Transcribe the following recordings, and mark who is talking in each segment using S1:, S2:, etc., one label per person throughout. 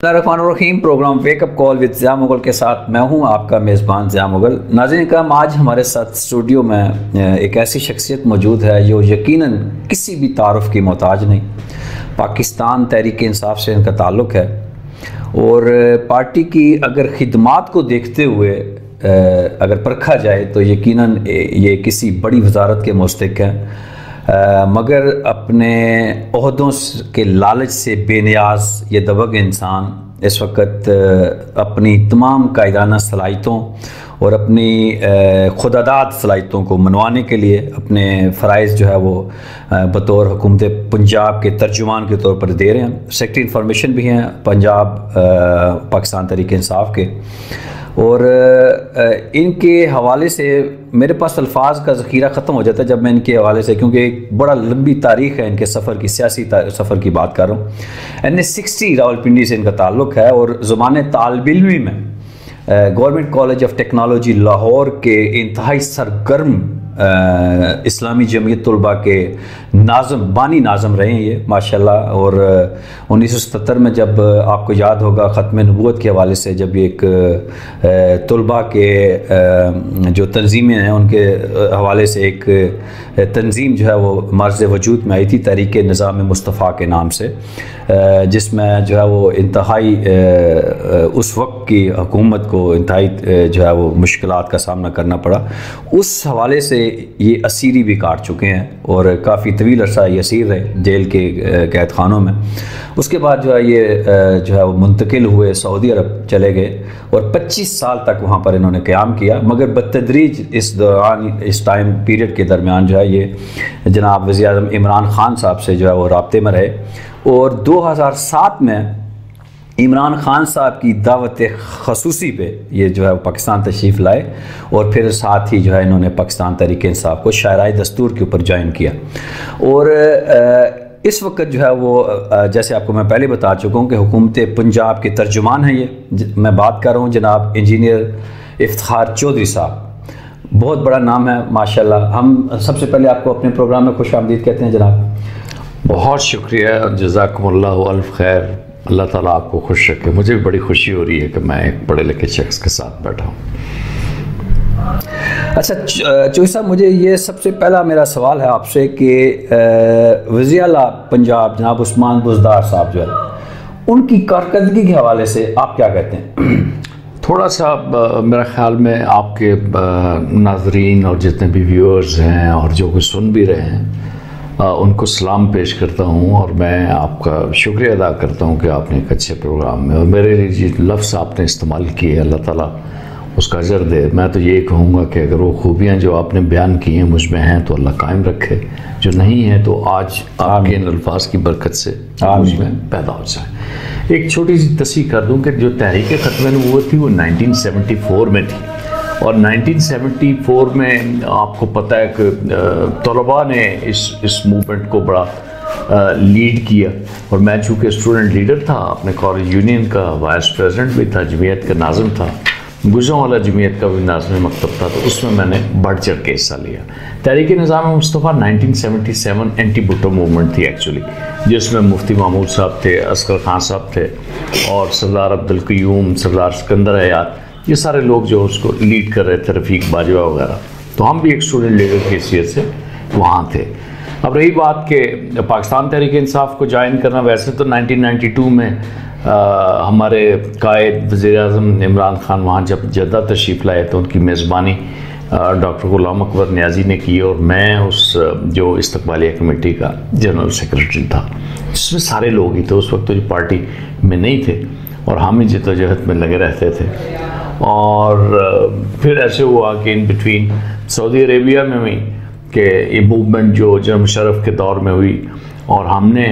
S1: Rahim program wake up call with Zia Mughal के साथ मैं हूं आपका मेज़बान ज़िया मुगल। नाज़रीन करम, आज हमारे साथ स्टूडियो में एक ऐसी शख्सियत मौजूद है जो यकीनन किसी भी तारुफ की मोहताज नहीं। पाकिस्तान तहरीक इंसाफ से इनका ताल्लुक़ है और पार्टी की अगर खिदमात को देखते हुए अगर परखा जाए तो यकीनन ये किसी बड़ी वजारत के मुस्तहिक़ हैं, मगर अपने ओहदों के लालच से बेनियाज ये दबंग इंसान इस वक्त अपनी तमाम कायदाना सलाहियतों और अपनी खुदादाद सलाहियतों को मनवाने के लिए अपने फ़राइज़ जो है वो बतौर हुकूमत पंजाब के तर्जुमान के तौर पर दे रहे हैं। सेक्रेटरी इंफॉर्मेशन भी हैं पंजाब पाकिस्तान तहरीक इंसाफ के, और इनके हवाले से मेरे पास अल्फाज का ज़ख़ीरा ख़त्म हो जाता है जब मैं इनके हवाले से, क्योंकि एक बड़ा लंबी तारीख़ है इनके सफ़र की, सियासी सफ़र की बात कर रहा हूँ। NS60 रावलपिंडी से इनका ताल्लुक़ है और ज़माने तालिब-इल्मी में government college of technology Lahore के इंतहाई सरगर्म इस्लामी जमीयत तलबा के बानी नाज़म रहे हैं ये माशाल्लाह। और 1977 में जब आपको याद होगा ख़त्म नबूवत के हवाले से जब एक तलबा के जो तंजीमें हैं उनके हवाले से एक तंजीम जो है वो मर्ज़ वजूद में आई थी, तहरीक निज़ाम मुस्तफ़ा के नाम से, जिसमें जो है वो इंतहाई उस वक्त की हुकूमत को इंतहाई जो है वो मुश्किलात का सामना करना पड़ा। उस हवाले से ये असीरी भी काट चुके हैं और काफ़ी तवील अरसा ये असीर रहे जेल के कैद खानों में। उसके बाद जो है ये जो है वो मुंतकिल हुए, सऊदी अरब चले गए और 25 साल तक वहाँ पर इन्होंने क़याम किया, मगर बतदरीज इस दौरान, इस टाइम पीरियड के दरमियान जो है ये जनाब वज़ीर-ए-आज़म इमरान ख़ान साहब से जो है वो राब्ते में रहे। और 2007 में इमरान ख़ान साहब की दावत ख़ुसूसी पे ये जो है पाकिस्तान तशरीफ़ लाए और फिर साथ ही जो है इन्होंने पाकिस्तान तहरीक इंसाफ को शायराए दस्तूर के ऊपर ज्वाइन किया। और इस वक्त जो है वो जैसे आपको मैं पहले बता चुका हूँ कि हुकूमत पंजाब के तर्जुमान हैं ये। मैं बात कर रहा हूँ जनाब इंजीनियर इफ्तिखार चौधरी साहब, बहुत बड़ा नाम है माशाल्लाह। हम सबसे पहले आपको अपने प्रोग्राम में खुश आमदीद कहते हैं जनाब।
S2: बहुत शुक्रिया, जज़ाकुमुल्लाहु अल्फ़ खैर। अल्लाह ताला आपको खुश रखे। मुझे भी बड़ी खुशी हो रही है कि मैं एक पढ़े लिखे शख्स के साथ बैठा हूँ।
S1: अच्छा चौधरी साहब, मुझे ये सबसे पहला मेरा सवाल है आपसे कि वज़ीर आला पंजाब जनाब उस्मान बुज़दार साहब जो है उनकी कारकर्दगी के हवाले से आप क्या कहते हैं?
S2: थोड़ा सा मेरा ख़्याल में आपके नाज़रीन और जितने भी व्यूअर्स हैं और जो कुछ सुन भी रहे हैं उनको सलाम पेश करता हूँ और मैं आपका शुक्रिया अदा करता हूँ कि आपने एक अच्छे प्रोग्राम में और मेरे लिए जिस लफ्ज़ आपने इस्तेमाल किए अल्लाह ताला उसका अजर दे। मैं तो ये कहूँगा कि अगर वो खूबियाँ जो आपने बयान की हैं मुझ में हैं तो अल्लाह कायम रखे, जो नहीं है तो आज आपके इन अल्फाज की बरकत से मुझ में पैदा हो जाए। एक छोटी सी तस्वीर कर दूँ कि जो तहरीक ख़त्म नबूवत थी वो 1974 में थी और 1974 में आपको पता है कि तलबा ने इस मूवमेंट को बड़ा लीड किया और मैं चूँकि स्टूडेंट लीडर था, अपने कॉलेज यूनियन का वाइस प्रेसिडेंट भी था, जमीयत का नाज़िम था, गुजरों वाला जमीयत का भी नाज़िम मकतब था, तो उसमें मैंने बढ़ चढ़ के हिस्सा लिया। तहरीक निज़ाम मुस्तफ़ा 1977 एंटी भुट्टो मूवमेंट थी एक्चुअली, जिसमें मुफ्ती महमूद साहब थे, असगर खान साहब थे और सरदार अब्दुल क़य्यूम, सरदार सिकंदर हयात, ये सारे लोग जो उसको लीड कर रहे थे, रफ़ीक बाजवा वगैरह। तो हम भी एक स्टूडेंट लीडर की हैसियत से वहाँ थे। अब रही बात कि पाकिस्तान तहरीक इंसाफ को ज्वाइन करना, वैसे तो 1992 में हमारे कायद वज़ीर-ए-आज़म इमरान ख़ान वहाँ जब जद्दा तशरीफ़ लाए तो उनकी मेज़बानी डॉक्टर ग़ुलाम अकबर नियाज़ी ने की और मैं उस जो इस्तक़बालिया कमेटी का जनरल सेक्रेटरी था, जिसमें सारे लोग ही थे। उस वक्त तो जो पार्टी में नहीं थे और हम ही जद्दोजहद में लगे रहते थे। और फिर ऐसे हुआ कि इन बिटवीन सऊदी अरेबिया में हुई कि ये मूवमेंट जो जनरल मुशर्रफ के दौर में हुई और हमने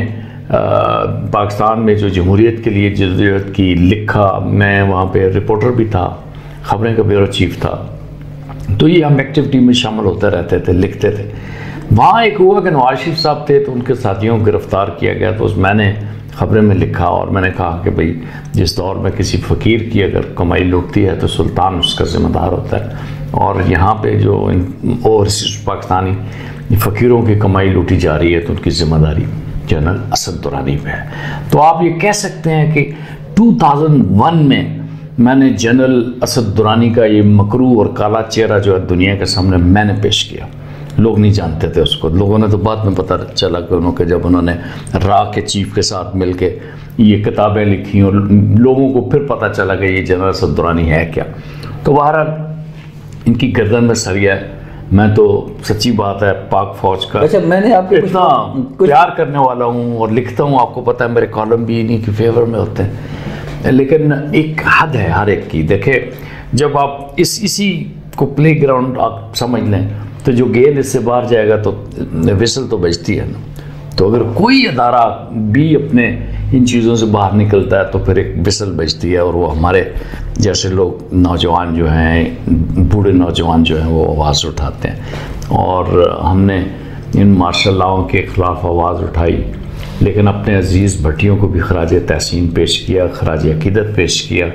S2: पाकिस्तान में जो जमहूरियत के लिए जद्दोजहद की लिखा। मैं वहाँ पे रिपोर्टर भी था, ख़बरें का ब्यूरो चीफ था, तो ये हम एक्टिविटी में शामिल होते रहते थे, लिखते थे। वहाँ एक हुआ कि नवाज शरीफ साहब थे तो उनके साथियों को गिरफ़्तार किया गया, तो मैंने ख़बरें में लिखा और मैंने कहा कि भाई जिस दौर में किसी फ़कीर की अगर कमाई लुटती है तो सुल्तान उसका ज़िम्मेदार होता है, और यहाँ पे जो ओवरसीज़ पाकिस्तानी फ़कीरों की कमाई लूटी जा रही है तो उनकी ज़िम्मेदारी जनरल असद दुरानी पे है। तो आप ये कह सकते हैं कि 2001 में मैंने जनरल असद दुरानी का ये मकरू और काला चेहरा जो है दुनिया के सामने मैंने पेश किया। लोग नहीं जानते थे उसको, लोगों ने तो बाद में पता चला कि उन्होंने जब उन्होंने रा के चीफ के साथ मिलके ये किताबें लिखी और लोगों को फिर पता चला कि ये जनरल असद दुरानी है क्या। तो बहरहाल इनकी गर्दन में सरिया है। मैं तो सच्ची बात है पाक फौज का
S1: अच्छा, मैंने आपको
S2: इतना प्यार करने वाला हूँ और लिखता हूँ, आपको पता है मेरे कॉलम भी इन्हीं के फेवर में होते हैं, लेकिन एक हद है हर एक की। देखे जब आप इसी को प्ले ग्राउंड आप समझ लें तो जो गेंद इससे बाहर जाएगा तो विसल तो बजती है ना। तो अगर कोई अदारा भी अपने इन चीज़ों से बाहर निकलता है तो फिर एक विसल बजती है, और वो हमारे जैसे लोग नौजवान जो हैं, बूढ़े नौजवान जो हैं, वो आवाज़ उठाते हैं। और हमने इन मार्शल लॉ के ख़िलाफ़ आवाज़ उठाई, लेकिन अपने अजीज़ भट्टियों को भी खराज तहसीन पेश किया, खराज अकीदत पेश किया।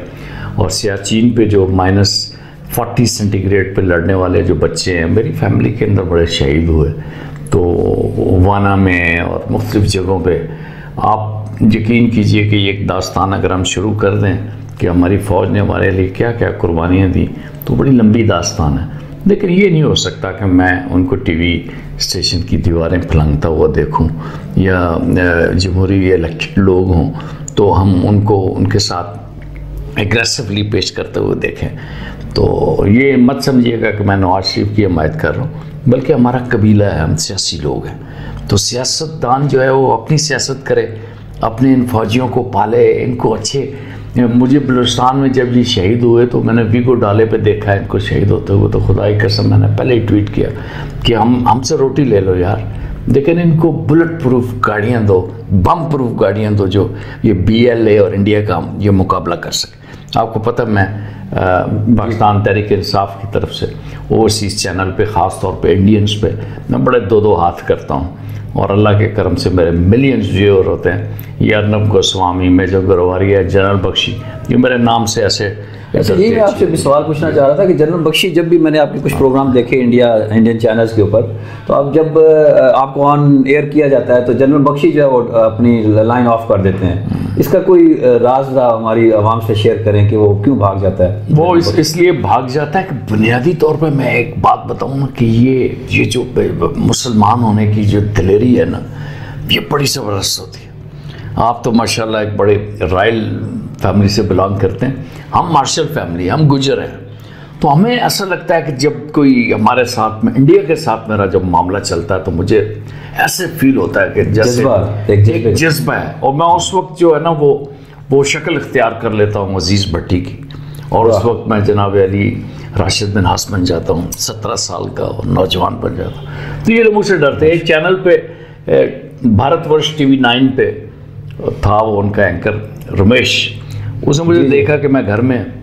S2: और सियाचिन पे जो -40 सेंटीग्रेड पे लड़ने वाले जो बच्चे हैं, मेरी फैमिली के अंदर बड़े शहीद हुए, तो वाना में और मुख्तलिफ़ जगहों पे आप यकीन कीजिए कि एक दास्तान अगर हम शुरू कर दें कि हमारी फ़ौज ने हमारे लिए क्या क्या कुर्बानियाँ दी, तो बड़ी लंबी दास्तान है। लेकिन ये नहीं हो सकता कि मैं उनको टीवी स्टेशन की दीवारें फलंगता हुआ देखूं, या जमहूरी इलेक्टेड लोग हों तो हम उनको उनके साथ एग्रेसिवली पेश करते हुए देखें। तो ये मत समझिएगा कि मैं नवाज शरीफ की हमायत कर रहा हूँ, बल्कि हमारा कबीला है, हम सियासी लोग हैं। तो सियासतदान जो है वो अपनी सियासत करे, अपने इन फौजियों को पाले, इनको अच्छे। मुझे बलूचिस्तान में जब ये शहीद हुए तो मैंने वीगो डाले पे देखा है इनको शहीद होते हुए, तो खुदा की कसम मैंने पहले ही ट्वीट किया कि हमसे रोटी ले लो यार, लेकिन इनको बुलेट प्रूफ गाड़ियाँ दो, बम प्रूफ गाड़ियाँ दो, जो ये BLA और इंडिया का ये मुकाबला कर सके। आपको पता मैं पाकिस्तान तहरीक इंसाफ की तरफ से ओवरसीज़ चैनल पे ख़ास तौर पे इंडियंस पे मैं बड़े दो हाथ करता हूँ, और अल्लाह के करम से मेरे मिलियंस व्यूअर होते हैं। ये अर्नब गोस्वामी, मेजर गरवारिया, जनरल बख्शी, ये मेरे नाम से ऐसे।
S1: अच्छा, ये मैं आपसे भी सवाल पूछना चाह रहा था कि जनरल बख्शी, जब भी मैंने आपके कुछ प्रोग्राम देखे इंडियन चैनल्स के ऊपर, तो अब जब आपको ऑन एयर किया जाता है तो जनरल बख्शी जो है वो अपनी लाइन ऑफ कर देते हैं। इसका कोई राज हमारी आवाम से शेयर करें कि वो क्यों भाग जाता है?
S2: वो इसलिए भाग जाता है कि बुनियादी तौर पर मैं एक बात बताऊँ ना कि ये जो मुसलमान होने की जो दिलेरी है ना, ये बड़ी ज़बरदस्त होती है। आप तो माशाल्लाह एक बड़े रॉयल फैमिली से बिलोंग करते हैं, हम मार्शल फैमिली, हम गुजर हैं। तो हमें ऐसा लगता है कि जब कोई हमारे साथ में, इंडिया के साथ मेरा जब मामला चलता है, तो मुझे ऐसे फील होता है कि जैसे एक जज्बा है। और मैं उस वक्त जो है ना वो शक्ल इख्तियार कर लेता हूँ अजीज़ भट्टी की, और उस वक्त मैं जनाब अली राशिद मिन्हास बन जाता हूँ, 17 साल का और नौजवान बन जाता हूँ। तो ये लोग मुझसे डरते हैं। एक चैनल पे भारतवर्ष TV 9 पे था वो उनका एंकर रमेश, उसने मुझे देखा कि मैं घर में,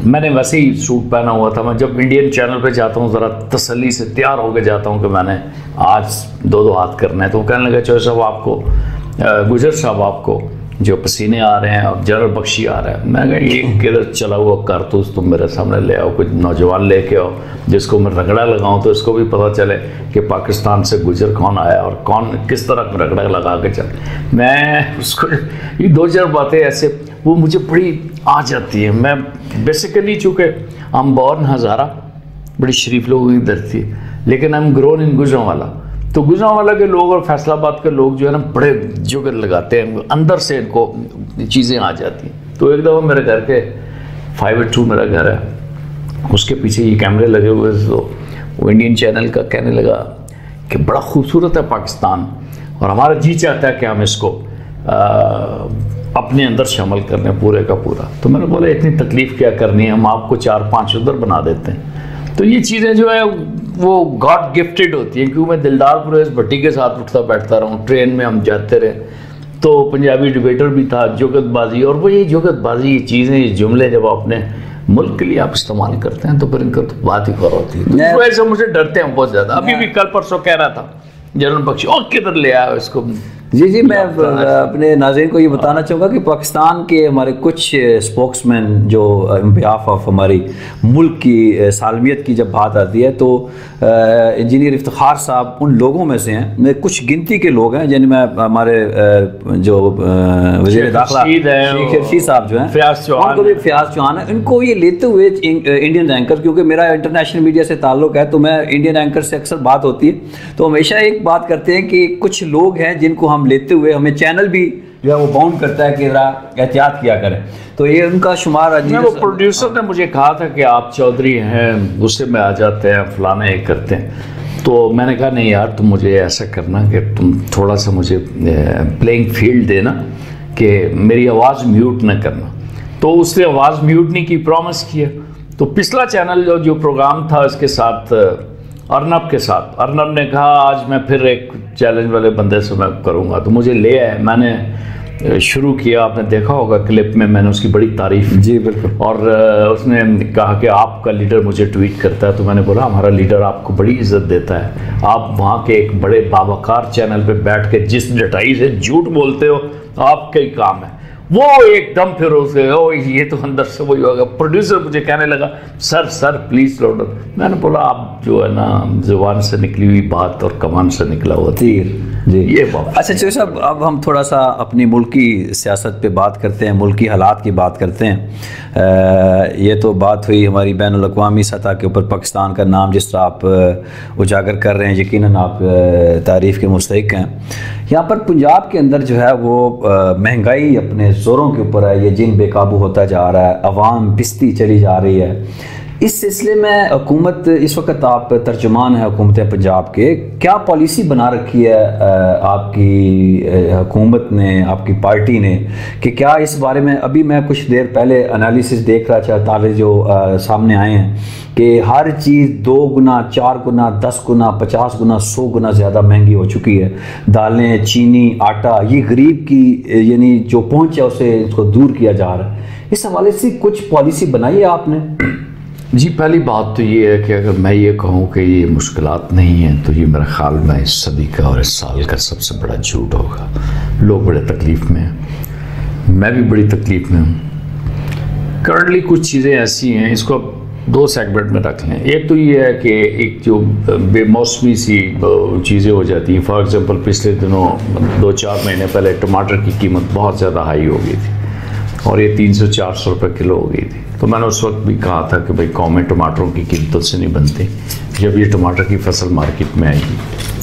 S2: मैंने वैसे ही सूट पहना हुआ था, मैं जब इंडियन चैनल पे जाता हूँ ज़रा तसल्ली से तैयार होकर जाता हूँ कि मैंने आज दो हाथ करना है। तो वो कहने लगा चौधरी साहब आपको, गुजर साहब आपको जो पसीने आ रहे हैं और जनरल बख्शी आ रहा है। मैं कहा ये किधर चला हुआ कारतूस तुम मेरे सामने ले आओ, कुछ नौजवान लेके आओ जिसको मैं रगड़ा लगाऊं, तो इसको भी पता चले कि पाकिस्तान से गुजर कौन आया और कौन किस तरह रगड़ा लगा के चल। मैं उसको ये 2-4 बातें ऐसे वो मुझे बड़ी आ जाती है। मैं बेसिकली चूँकि हम बॉर्न हज़ारा, बड़ी शरीफ लोगों की धरती है, लेकिन हम ग्रोन इन गुजरांवाला। तो गुजरांवाला के लोग और फैसलाबाद के लोग जो है ना बड़े जुगत लगाते हैं, अंदर से इनको चीज़ें आ जाती हैं। तो एक दफ़ा मेरे घर के 5/2 मेरा घर है, उसके पीछे ये कैमरे लगे हुए थे, तो वो इंडियन चैनल का कहने लगा कि बड़ा खूबसूरत है पाकिस्तान और हमारा जी चाहता है कि हम इसको अपने अंदर शामिल करने पूरे का पूरा। तो मैंने बोला इतनी तकलीफ़ क्या करनी है, हम आपको 4-5 उधर बना देते हैं। तो ये चीज़ें जो है वो गॉड गिफ्टेड होती हैं, क्योंकि मैं दिलदार परवेज़ भट्टी के साथ उठता बैठता रहा हूँ, ट्रेन में हम जाते रहे, तो पंजाबी डिबेटर भी था, जुगतबाजी, और वो ये जुगतबाजी, ये चीज़ें, ये जुमले जब अपने मुल्क के लिए आप इस्तेमाल करते हैं तो फिर इनका तो बात ही और होती है। तो ऐसे मुझे डरते हैं बहुत ज़्यादा। अभी भी कल परसों कह रहा था जनरल बख्शी, और किधर ले आया इसको,
S1: जी जी, मैं अपने नाज़रीन को ये बताना चाहूँगा कि पाकिस्तान के हमारे कुछ स्पोक्समैन जो बिहाफ ऑफ हमारी मुल्क की सालमियत की जब बात आती है तो इंजीनियर इफ्तिखार साहब उन लोगों में से हैं, कुछ गिनती के लोग हैं जिनमें हमारे जो वज़ीर दाखिला शेख रशीद साहब जो हैं, उनको भी फयाज चौहान है, इनको ये लेते हुए इंडियन एंकर, क्योंकि मेरा इंटरनेशनल मीडिया से ताल्लुक़ है तो मैं इंडियन एंकर से अक्सर बात होती है तो हमेशा एक बात करते हैं कि कुछ लोग हैं जिनको हम लेते हुए हमें चैनल भी जो है वो बाउंड करता है कि जरा एहतियात किया करें, तो ये उनका शुमार।
S2: वो प्रोड्यूसर ने मुझे कहा था कि आप चौधरी हैं, गुस्से में आ जाते हैं, फलाना ये करते हैं, तो मैंने कहा नहीं यार, तुम मुझे ऐसा करना कि तुम थोड़ा सा मुझे प्लेइंग फील्ड देना कि मेरी आवाज़ म्यूट न करना। तो उसने आवाज़ म्यूट नहीं की, प्रॉमिस किया। तो पिछला चैनल जो प्रोग्राम था उसके साथ अर्नब के साथ, अर्नब ने कहा आज मैं फिर एक चैलेंज वाले बंदे से मैं करूँगा, तो मुझे ले आए, मैंने शुरू किया। आपने देखा होगा क्लिप में, मैंने उसकी बड़ी तारीफ।
S1: जी बिल्कुल।
S2: और उसने कहा कि आपका लीडर मुझे ट्वीट करता है, तो मैंने बोला हमारा लीडर आपको बड़ी इज्जत देता है, आप वहाँ के एक बड़े बावकार चैनल पे बैठ के जिस डटाई से झूठ बोलते हो आपका ही काम है। वो एकदम फिर उसे ओ ये तो अंदर से वही होगा। प्रोड्यूसर मुझे कहने लगा सर प्लीज स्लो डाउन। मैंने बोला आप जो है ना जुबान से निकली हुई बात और कमान से निकला हुआ तीर,
S1: जी
S2: ये बात।
S1: अच्छा चौधरी साहब, अब हम थोड़ा सा अपनी मुल्की सियासत पे बात करते हैं, मुल्की हालात की बात करते हैं। ये तो बात हुई हमारी बैनुल अक़वामी सतह के ऊपर पाकिस्तान का नाम जिस तरह आप उजागर कर रहे हैं, यकीनन आप तारीफ़ के मुस्तहिक़ हैं। यहाँ पर पंजाब के अंदर जो है वो महंगाई अपने ज़ोरों के ऊपर है, ये जिन बेकाबू होता जा रहा है, अवाम पिसती चली जा रही है। इस सिलसिले में हुकूमत, इस वक्त आप तर्जुमान हैं हुकूमत पंजाब के, क्या पॉलिसी बना रखी है आपकी हुकूमत ने, आपकी पार्टी ने, कि क्या इस बारे में, अभी मैं कुछ देर पहले एनालिसिस देख रहा था, ताले जो सामने आए हैं कि हर चीज़ 2 गुना 4 गुना 10 गुना 50 गुना 100 गुना ज़्यादा महंगी हो चुकी है। दालें, चीनी, आटा, ये गरीब की यानी जो पहुँच है उसे इसको दूर किया जा रहा है। इस हवाले से कुछ पॉलिसी बनाई है आपने?
S2: जी, पहली बात तो ये है कि अगर मैं ये कहूँ कि ये मुश्किलात नहीं हैं तो ये मेरा ख्याल में इस सदी का और इस साल का सबसे बड़ा झूठ होगा। लोग बड़े तकलीफ़ में हैं, मैं भी बड़ी तकलीफ़ में हूँ। करंटली कुछ चीज़ें ऐसी हैं, इसको 2 सेगमेंट में रख लें। एक तो ये है कि एक जो बेमौसमी सी चीज़ें हो जाती हैं, फॉर एग्ज़ाम्पल पिछले दिनों 2-4 महीने पहले टमाटर की कीमत बहुत ज़्यादा हाई हो गई थी और ये 300-400 रुपये किलो हो गई थी। तो मैंने उस वक्त भी कहा था कि भाई कौमें टमाटरों की कीमतों से नहीं बनती, जब ये टमाटर की फसल मार्केट में आएगी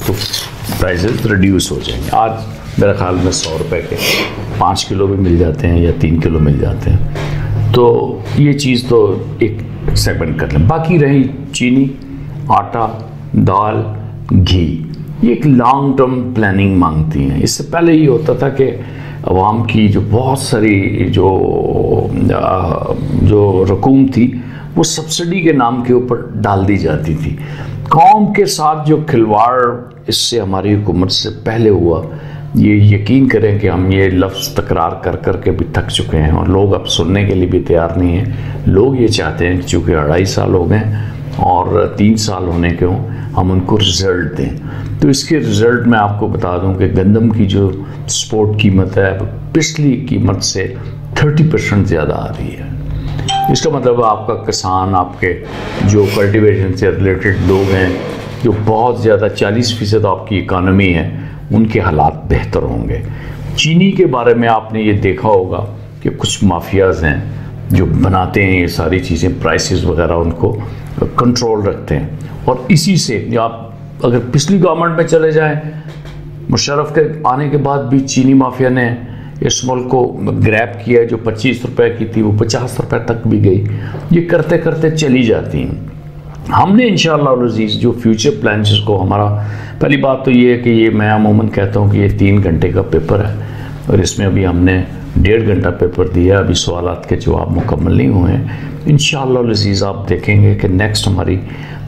S2: तो प्राइसेस रिड्यूस हो जाएंगे। आज मेरे ख्याल में 100 रुपये के 5 किलो भी मिल जाते हैं या 3 किलो मिल जाते हैं। तो ये चीज़ तो एक सेगमेंट कर लें। बाकी रही चीनी, आटा, दाल, घी, ये एक लॉन्ग टर्म प्लानिंग मांगती हैं। इससे पहले ये होता था कि अवाम की जो बहुत सारी जो रकूम थी वो सब्सिडी के नाम के ऊपर डाल दी जाती थी। कौम के साथ जो खिलवाड़ इससे हमारी हुकूमत से पहले हुआ, ये यकीन करें कि हम ये लफ्ज़ तकरार कर कर के भी थक चुके हैं और लोग अब सुनने के लिए भी तैयार नहीं हैं। लोग ये चाहते हैं कि चूँकि 2.5 साल हो गए और 3 साल होने के हों, हम उनको रिज़ल्ट दें। तो इसके रिज़ल्ट में आपको बता दूं कि गंदम की जो स्पोर्ट कीमत है पिछली कीमत से 30% ज़्यादा आ रही है। इसका मतलब आपका किसान, आपके जो कल्टीवेशन से रिलेटेड लोग हैं, जो बहुत ज़्यादा 40% आपकी इकानमी है, उनके हालात बेहतर होंगे। चीनी के बारे में आपने ये देखा होगा कि कुछ माफियाज़ हैं जो बनाते हैं ये सारी चीज़ें, प्राइसेस वगैरह उनको कंट्रोल रखते हैं। और इसी से आप अगर पिछली गवर्नमेंट में चले जाएं, मुशर्रफ के आने के बाद भी चीनी माफिया ने इस मुल्क को ग्रैब किया, जो 25 रुपए की थी वो 50 रुपए तक भी गई। ये करते करते चली जाती हैं। हमने इंशाअल्लाह अज़ीज़ जो फ्यूचर प्लान, जिसको हमारा, पहली बात तो ये है कि ये मैं अमूमन कहता हूँ कि ये 3 घंटे का पेपर है और इसमें अभी हमने 1.5 घंटा पेपर दिया, अभी सवालात के जवाब मुकम्मल नहीं हुए हैं। इंशाअल्लाह अज़ीज़ आप देखेंगे कि नेक्स्ट हमारी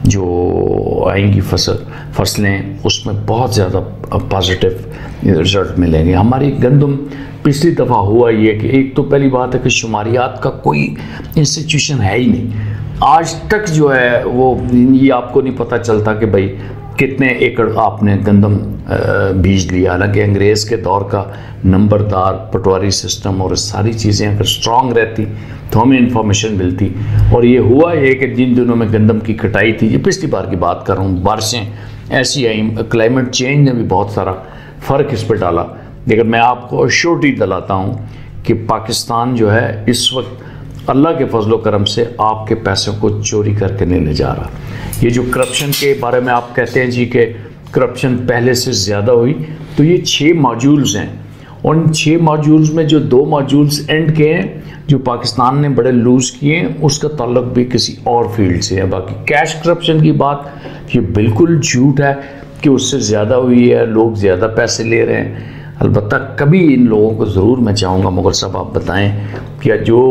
S2: जो आएंगी फसलें, उसमें बहुत ज़्यादा पॉजिटिव रिजल्ट मिलेंगे। हमारी गंदम पिछली दफ़ा हुआ ये कि एक तो पहली बात है कि शुमारियात का कोई इंस्टीट्यूशन है ही नहीं। आज तक जो है वो ये आपको नहीं पता चलता कि भाई कितने एकड़ आपने गंदम बीज लिया। हालांकि अंग्रेज़ के दौर का नंबरदार पटवारी सिस्टम और सारी चीज़ें अगर स्ट्रॉन्ग रहती तो हमें इंफॉर्मेशन मिलती। और ये हुआ ये कि जिन दिनों में गंदम की कटाई थी, ये पिछली बार की बात कर रहा हूँ, बारिशें ऐसी आई, क्लाइमेट चेंज ने भी बहुत सारा फ़र्क इस पर डाला। लेकिन मैं आपको श्योरिटी दिलाता हूँ कि पाकिस्तान जो है इस वक्त अल्लाह के फजलो करम से आपके पैसों को चोरी करके नहीं ले जा रहा। ये जो करप्शन के बारे में आप कहते हैं जी कि करप्शन पहले से ज़्यादा हुई, तो ये 6 मॉड्यूल्स हैं और इन 6 मॉड्यूल्स में जो 2 मॉड्यूल्स एंड के हैं जो पाकिस्तान ने बड़े लूज़ किए हैं, उसका ताल्लुक भी किसी और फील्ड से है। बाकी कैश करप्शन की बात ये बिल्कुल झूठ है कि उससे ज़्यादा हुई है, लोग ज़्यादा पैसे ले रहे हैं। अलबत्ता कभी इन लोगों को ज़रूर मैं चाहूँगा मुग़ल साहब आप बताएं कि जो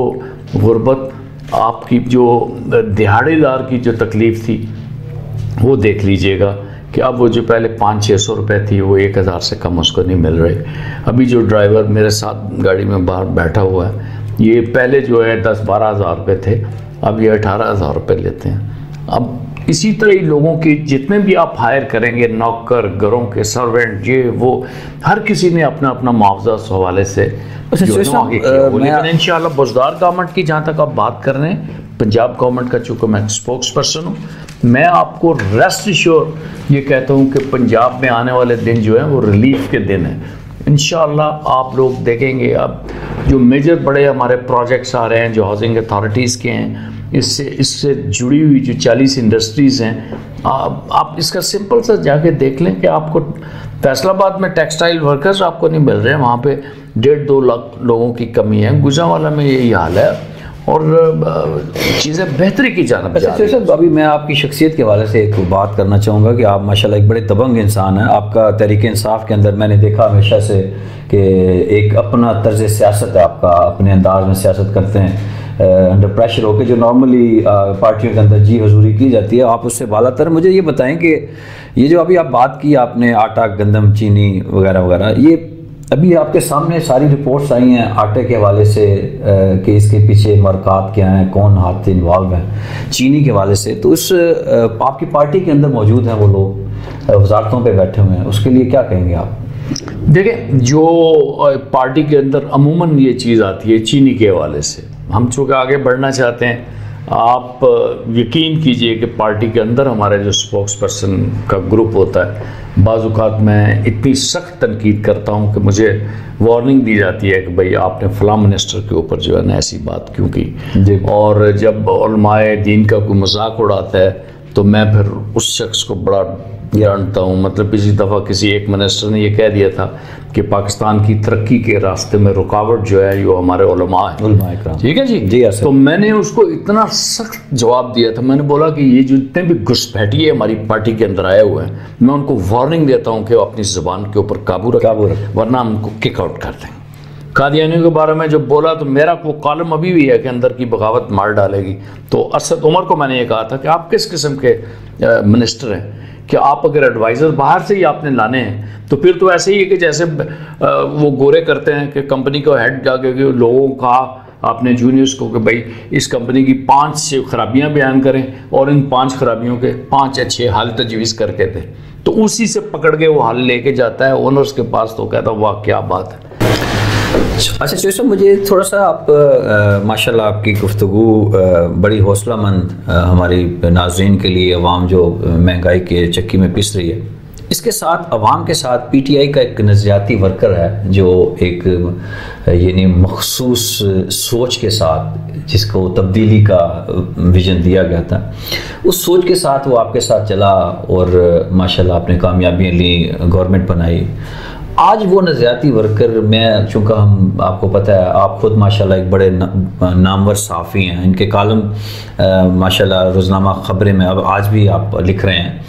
S2: गुर्बत आपकी जो दिहाड़ीदार की जो तकलीफ़ थी वो देख लीजिएगा कि अब वो जो पहले 500-600 रुपये थी वो 1000 से कम उसको नहीं मिल रही। अभी जो ड्राइवर मेरे साथ गाड़ी में बाहर बैठा हुआ है, ये पहले जो है 10-12 हज़ार रुपये थे, अब ये 18,000 रुपये लेते हैं। अब इसी तरह ही लोगों की जितने भी आप हायर करेंगे, नौकर, घरों के सर्वेंट, ये वो हर किसी ने अपना अपना मुआवजा उस हवाले से लेकिन इंशाल्लाह बुज़दार गवर्नमेंट की जहाँ तक आप बात कर रहे हैं, पंजाब गवर्नमेंट का चूँकि मैं स्पोक्स पर्सन हूँ, मैं आपको रेस्ट श्योर ये कहता हूँ कि पंजाब में आने वाले दिन जो है वो रिलीफ के दिन है। इंशाल्लाह आप लोग देखेंगे अब जो मेजर बड़े हमारे प्रोजेक्ट्स आ रहे हैं जो हाउसिंग अथॉरिटीज़ के हैं, इससे जुड़ी हुई जो 40 इंडस्ट्रीज़ हैं, आप इसका सिंपल सा जाके देख लें कि आपको फैसलाबाद में टेक्सटाइल वर्कर्स आपको नहीं मिल रहे हैं, वहाँ पे 1.5-2 लाख लोगों की कमी है। गुजरांवाला में यही हाल है और चीज़ें बेहतरी की जानब जा रही हैं।
S1: अभी मैं आपकी शख्सियत के हवाले से एक बात करना चाहूँगा कि आप माशाल्लाह एक बड़े दबंग इंसान हैं। आपका तहरीक इंसाफ के अंदर मैंने देखा हमेशा से कि एक अपना तर्ज सियासत है आपका, अपने अंदाज में सियासत करते हैं अंडर प्रेशर होकर, जो नॉर्मली पार्टियों के अंदर जी हजूरी की जाती है, आप उससे बालातर। मुझे ये बताएं कि ये जो अभी आप बात की आपने आटा, गंदम, चीनी वगैरह वगैरह, ये अभी आपके सामने सारी रिपोर्ट्स आई हैं आटे के हवाले से कि इसके पीछे मरकात क्या हैं, कौन हाथ इन्वॉल्व हैं, चीनी के हवाले से। तो उस आपकी पार्टी के अंदर मौजूद हैं वो लोग, वजारतों पे बैठे हुए हैं, उसके लिए क्या कहेंगे आप?
S2: देखें, जो पार्टी के अंदर अमूमन ये चीज़ आती है चीनी के हवाले से, हम चूँकि आगे बढ़ना चाहते हैं, आप यकीन कीजिए कि पार्टी के अंदर हमारे जो स्पोक्स पर्सन का ग्रुप होता है, बाज़-औक़ात मैं इतनी सख्त तनकीद करता हूँ कि मुझे वार्निंग दी जाती है कि भाई आपने फ़लाँ मिनिस्टर के ऊपर जो है ना ऐसी बात क्यों की। और जब उलमाए दीन का कोई मजाक उड़ाता है तो मैं फिर उस शख्स को बड़ा जानता हूँ। मतलब पिछली दफ़ा किसी एक मिनिस्टर ने यह कह दिया था कि पाकिस्तान की तरक्की के रास्ते में रुकावट जो है वो हमारे उलमा है। ठीक है जी। तो मैंने उसको इतना सख्त जवाब दिया था, मैंने बोला कि ये जितने भी घुसपैठिए हमारी पार्टी के अंदर आए हुए हैं, मैं उनको वार्निंग देता हूँ कि वो अपनी ज़ुबान के ऊपर काबू रखें, वरना हम उनको किक आउट कर देंगे। कादियानियों के बारे में जब बोला तो मेरा वो कॉलम अभी भी है कि अंदर की बगावत मार डालेगी। तो असद उमर को मैंने ये कहा था कि आप किस किस्म के मिनिस्टर हैं कि आप अगर एडवाइज़र बाहर से ही आपने लाने हैं तो फिर तो ऐसे ही है कि जैसे वो गोरे करते हैं कि कंपनी को हेड जाके लोगों का आपने जूनियर्स को कि भाई इस कंपनी की 5 खराबियां बयान करें और इन 5 खराबियों के 5 अच्छे हल तजवीज़ करके दें, तो उसी से पकड़ के वो हल लेके जाता है ओनर्स के पास, तो कहता वाह क्या बात है।
S1: अच्छा चौधरी, मुझे थोड़ा सा आप माशाल्लाह आपकी गुफ्तगू बड़ी हौसलामंद हमारी नाज़रीन के लिए, अवाम जो महंगाई के चक्की में पिस रही है, इसके साथ अवाम के साथ पीटीआई का एक नज़रियाती वर्कर है जो एक यानी मखसूस सोच के साथ जिसको तब्दीली का विजन दिया गया था, उस सोच के साथ वो आपके साथ चला और माशाल्लाह आपने कामयाबियाँ ली, गवर्नमेंट बनाई। आज वो नज़रियाती वर्कर, मैं चूँकि हम आपको पता है आप ख़ुद माशाल्लाह एक बड़े नामवर सहाफ़ी हैं, इनके कालम माशाल्लाह रोज़नामा ख़बरें में अब आज भी आप लिख रहे हैं,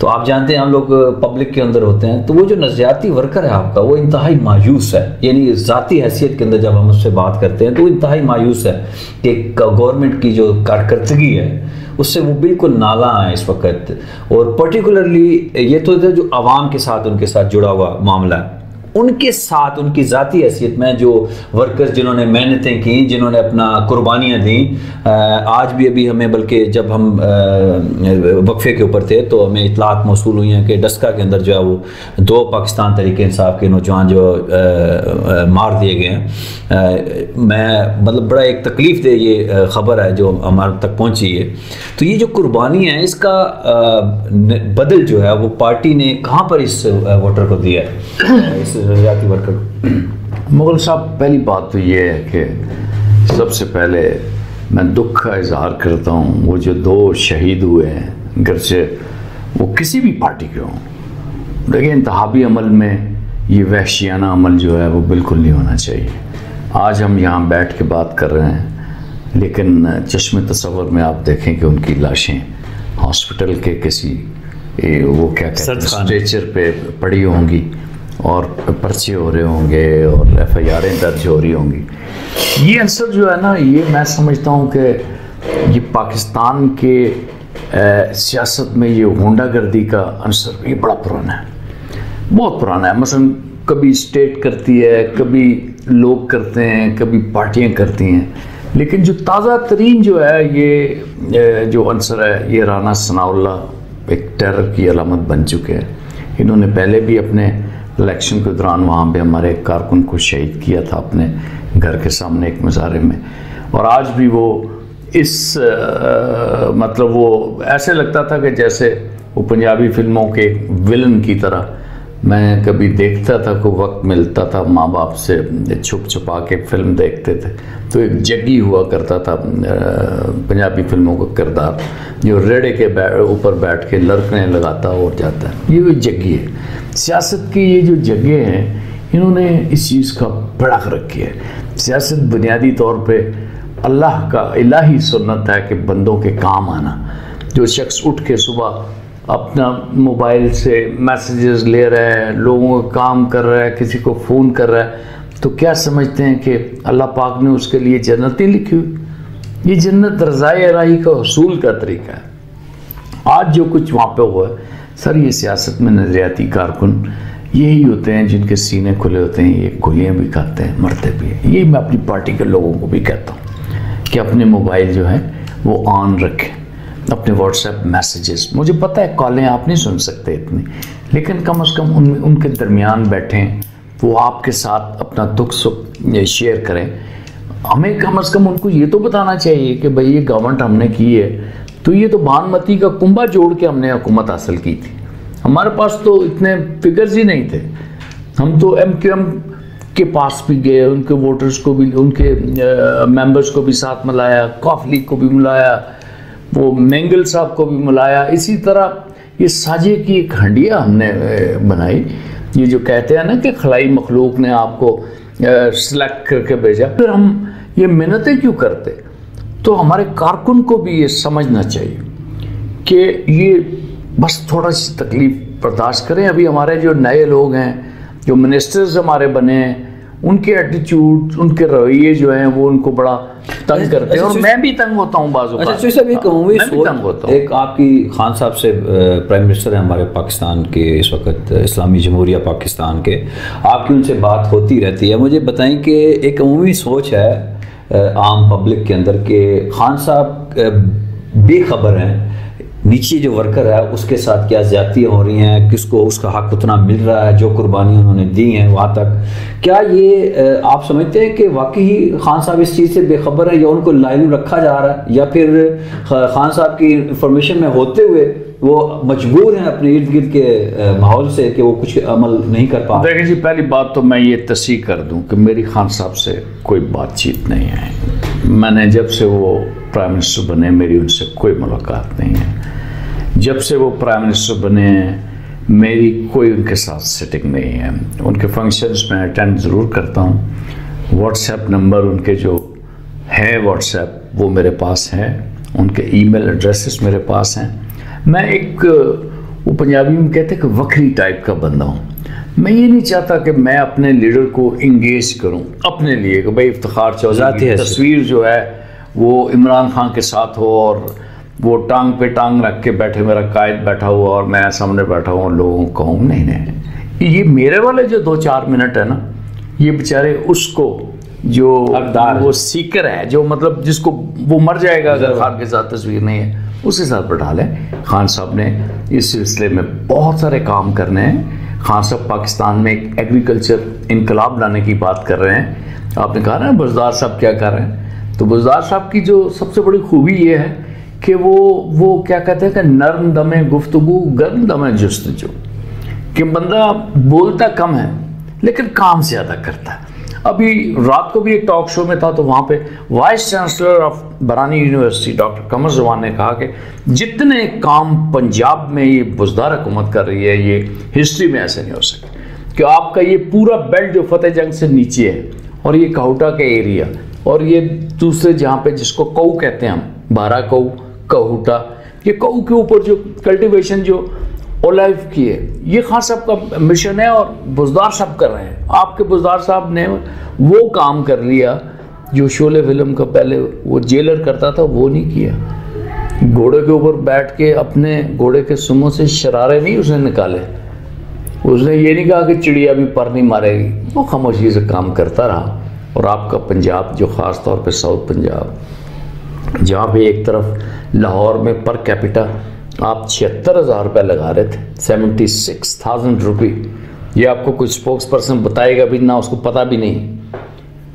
S1: तो आप जानते हैं हम लोग पब्लिक के अंदर होते हैं, तो वो जो नज़रियाती वर्कर है आपका वो इंतहाई मायूस है। यानी ज़ाती हैसियत के अंदर जब हम उससे बात करते हैं तो वो इंतहाई मायूस है कि गवर्नमेंट की जो कारकर्दगी है उससे वो बिल्कुल नाला है इस वक्त। और पर्टिकुलरली ये तो जो आवाम के साथ उनके साथ जुड़ा हुआ मामला है, उनके साथ उनकी ज़ाती हैसियत में जो वर्कर्स जिन्होंने मेहनतें की, जिन्होंने अपना कुर्बानियाँ दी, आज भी अभी हमें, बल्कि जब हम वक्फे के ऊपर थे तो हमें इतलात मौसूल हुई हैं कि डस्का के अंदर जो है वो 2 पाकिस्तान तहरीक इंसाफ के नौजवान जो मार दिए गए हैं। मैं मतलब बड़ा एक तकलीफ़ दे ये ख़बर है जो हमारे तक पहुँची है। तो ये जो कुर्बानी है इसका बदल जो है वो पार्टी ने कहाँ पर इस वोटर को दिया है, इस नजरियाती वर्कर को?
S2: मुगल साहब, पहली बात तो ये है कि सबसे पहले मैं दुख का इजहार करता हूँ वो जो 2 शहीद हुए हैं, घर से वो किसी भी पार्टी के हों। देखिए, इंतहाबी अमल में ये वहशियाना अमल जो है वो बिल्कुल नहीं होना चाहिए। आज हम यहाँ बैठ के बात कर रहे हैं, लेकिन चश्मे तसव्वुर में आप देखें कि उनकी लाशें हॉस्पिटल के किसी वो क्या कहते हैं स्ट्रेचर पे पड़ी होंगी और पर्चे हो रहे होंगे और FIR दर्ज हो रही होंगी। ये आंसर जो है ना, ये मैं समझता हूँ कि ये पाकिस्तान के सियासत में ये गुंडागर्दी का आंसर ये बड़ा पुराना है, बहुत पुराना है। मसलन कभी स्टेट करती है, कभी लोग करते हैं, कभी पार्टियाँ करती हैं, लेकिन जो ताज़ा तरीन जो है ये जो आंसर है ये राना सनाउल्लाह एक टेरर की अलामत बन चुके हैं। इन्होंने पहले भी अपने इलेक्शन के दौरान वहाँ पे हमारे एक कारकुन को शहीद किया था अपने घर के सामने एक मज़ारे में, और आज भी वो इस मतलब वो ऐसे लगता था कि जैसे वो पंजाबी फिल्मों के विलन की तरह। मैं कभी देखता था को वक्त मिलता था, माँ बाप से छुप छुपा के फिल्म देखते थे, तो एक जग्गी हुआ करता था पंजाबी फिल्मों का किरदार जो रेड़े के ऊपर बैठ के लड़कने लगाता और जाता है। ये वो जग्गी है। सियासत की ये जो जगह हैं इन्होंने इस चीज़ का बड़ा फ़र्क किया है। सियासत बुनियादी तौर पे अल्लाह का इलाही सुन्नत है कि बंदों के काम आना। जो शख्स उठ के सुबह अपना मोबाइल से मैसेजेस ले रहा है, लोगों का काम कर रहा है, किसी को फ़ोन कर रहा है, तो क्या समझते हैं कि अल्लाह पाक ने उसके लिए जन्नत नहीं लिखी हुई? ये जन्नत रज़ाए इलाही का हसूल का तरीका है। आज जो कुछ वहाँ पे हुआ है सर, ये सियासत में नज़रियाती कारकुन यही होते हैं जिनके सीने खुले होते हैं, ये गोलियाँ भी खाते हैं, मरते भी हैं। ये मैं अपनी पार्टी के लोगों को भी कहता हूँ कि अपने मोबाइल जो है वो ऑन रखें, अपने व्हाट्सएप मैसेजेस। मुझे पता है कॉलें आप नहीं सुन सकते इतनी, लेकिन कम से कम उनके दरमियान बैठें, वो आपके साथ अपना दुख सुख शेयर करें। हमें कम से कम उनको ये तो बताना चाहिए कि भाई ये गवर्नमेंट हमने की है, तो ये तो बानमती का कुंभा जोड़ के हमने हुकूमत हासिल की थी। हमारे पास तो इतने फिगर्स ही नहीं थे। हम तो MQM के पास भी गए, उनके वोटर्स को भी, उनके मेंबर्स को भी साथ मिलाया, कॉफ लीग को भी मिलाया, वो मेंगल साहब को भी मिलाया। इसी तरह ये साजे की एक हंडिया हमने बनाई। ये जो कहते हैं ना कि खलाई मखलूक ने आपको सिलेक्ट करके भेजा, फिर हम ये मेहनतें क्यों करते? तो हमारे कारकुन को भी ये समझना चाहिए कि ये बस थोड़ा सी तकलीफ बर्दाश्त करें। अभी हमारे जो नए लोग हैं, जो मिनिस्टर्स हमारे बने हैं, उनके एटीट्यूड, उनके रवैये जो हैं वो उनको बड़ा तंग करते हैं, और मैं भी तंग होता हूँ बाज़ औक़ात।
S1: अच्छा, एक आपकी खान साहब से प्राइम मिनिस्टर हैं हमारे पाकिस्तान के इस वक्त, इस्लामी जमहूरिया पाकिस्तान के, आपकी उनसे बात होती रहती है। मुझे बताएं कि एक अमूमी सोच है आम पब्लिक के अंदर कि खान साहब बेखबर हैं नीचे जो वर्कर है उसके साथ क्या ज़्यादतियाँ हो रही हैं, किसको उसका हक उतना मिल रहा है जो कुर्बानी उन्होंने दी हैं वहाँ तक। क्या ये आप समझते हैं कि वाकई खान साहब इस चीज़ से बेखबर है, या उनको लाइन रखा जा रहा है, या फिर खान साहब की इंफॉर्मेशन में होते हुए वो मजबूर हैं अपने इर्द गिर्द के माहौल से कि वो कुछ अमल नहीं कर पा?
S2: देखिए जी, पहली बात तो मैं ये तस्दीक कर दूं कि मेरी खान साहब से कोई बातचीत नहीं है। मैंने जब से वो प्राइम मिनिस्टर बने मेरी उनसे कोई मुलाकात नहीं है। जब से वो प्राइम मिनिस्टर बने मेरी कोई उनके साथ सेटिंग नहीं है। उनके फंक्शंस में अटेंड ज़रूर करता हूँ। व्हाट्सएप नंबर उनके जो है व्हाट्सएप वो मेरे पास है, उनके ईमेल एड्रेसेस मेरे पास हैं। मैं एक वो पंजाबी में कहते हैं कि वक्री टाइप का बंदा हूँ। मैं ये नहीं चाहता कि मैं अपने लीडर को इंगेज करूँ अपने लिए कि भाई इफ्तिखार चौधरी की तस्वीर जो है वो इमरान खान के साथ हो और वो टांग पे टांग रख के बैठे, मेरा कायद बैठा हुआ और मैं सामने बैठा हुआ लोगों को कहूँ नहीं, कि ये मेरे वाले जो 2-4 मिनट है ना, ये बेचारे उसको जो वो सीकर है, जो मतलब जिसको वो मर जाएगा अगर खान के साथ तस्वीर नहीं है, उसके साथ बैठा लें। खान साहब ने इस सिलसिले में बहुत सारे काम करने हैं। खान साहब पाकिस्तान में एक एग्रीकल्चर इनकलाब लाने की बात कर रहे हैं। आपने कहा ना बुज़दार साहब क्या कर रहे हैं, तो बुज़दार साहब की जो सबसे बड़ी खूबी ये है कि वो क्या कहते हैं कि नरम दमे गुफ्तगू गर्म दमे जुस्तजू, कि बंदा बोलता कम है लेकिन काम ज़्यादा करता है। अभी रात को भी एक टॉक शो में था, तो वहाँ पे वाइस चांसलर ऑफ बरानी यूनिवर्सिटी डॉक्टर कमर जमान ने कहा कि जितने काम पंजाब में ये बुज़दार हुकूमत कर रही है, ये हिस्ट्री में ऐसे नहीं हो सकते। कि आपका ये पूरा बेल्ट जो फतेह जंग से नीचे है, और ये काहुटा का एरिया, और ये दूसरे जहाँ पे जिसको कऊ कहते हैं हम, बारा कऊ, काहुटा, ये कऊ के ऊपर जो कल्टिवेशन जो ओलाइव की है, ये खान साहब का मिशन है और बुज़दार साहब कर रहे हैं। आपके बुज़दार साहब ने वो काम कर लिया जो शोले फिल्म का पहले वो जेलर करता था, वो नहीं किया। घोड़े के ऊपर बैठ के अपने घोड़े के सुमों से शरारे नहीं उसने निकाले। उसने ये नहीं कहा कि चिड़िया भी पर नहीं मारेगी, वो खामोशी से काम करता रहा। और आपका पंजाब जो ख़ास तौर पे साउथ पंजाब, जहाँ पे एक तरफ लाहौर में पर कैपिटा आप 76,000 रुपये लगा रहे थे, 76,000 रुपये, ये आपको कुछ स्पोक्स पर्सन बताएगा भी ना, उसको पता भी नहीं।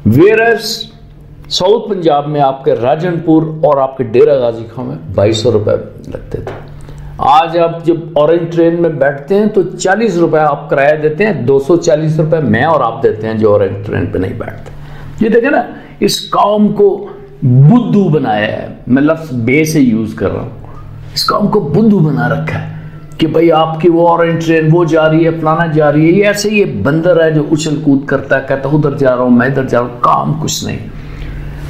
S2: वेयरएज साउथ पंजाब में आपके राजनपुर और आपके डेरा गाजी खां में 2200 रुपये लगते थे। आज आप जब ऑरेंज ट्रेन में बैठते हैं तो 40 रुपये आप किराया देते हैं, 240 रुपये मैं और आप देते हैं जो ऑरेंज ट्रेन पे नहीं बैठते। ये देखें ना, इस कौम को बुद्धू बनाया है, मैं लफ्ज़ बे से यूज़ कर रहा हूँ। इस कौम को बुद्धू बना रखा है कि भाई आपकी वो ऑरेंज ट्रेन वो जा रही है, फलाना जा रही है। ये ऐसे ये बंदर है जो उछल कूद करता है, कहता उधर जा रहा हूँ, मैं इधर जा रहा हूँ, काम कुछ नहीं।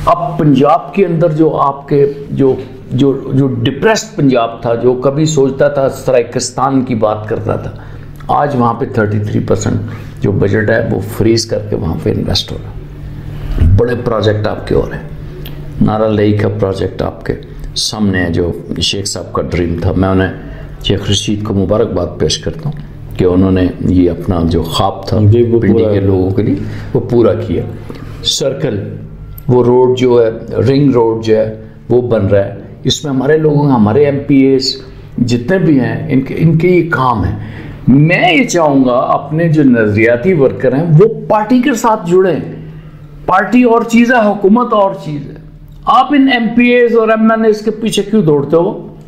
S2: अब पंजाब के अंदर जो आपके जो डिप्रेस्ड पंजाब था, जो कभी सोचता था सराइकिस्तान की बात करता था, आज वहाँ पे 33% जो बजट है वो फ्रीज करके वहाँ पे इन्वेस्ट हो रहा। बड़े प्रोजेक्ट आपके और हैं। नारा लई का प्रोजेक्ट आपके सामने है, जो शेख साहब का ड्रीम था। मैं उन्हें शेख रशीद को मुबारकबाद पेश करता हूँ कि उन्होंने ये अपना जो ख्वाब था पिंडी के लोगों के लिए वो पूरा किया। सर्कल वो रोड जो है, रिंग रोड जो है वो बन रहा है। इसमें हमारे लोगों, हमारे MPAs जितने भी हैं, इनके ये काम है। मैं ये चाहूँगा अपने जो नज़रियाती वर्कर हैं वो पार्टी के साथ जुड़ें। पार्टी और चीज़ है, हुकूमत और चीज़ है। आप इन MPAs और MNAs के पीछे क्यों दौड़ते हो?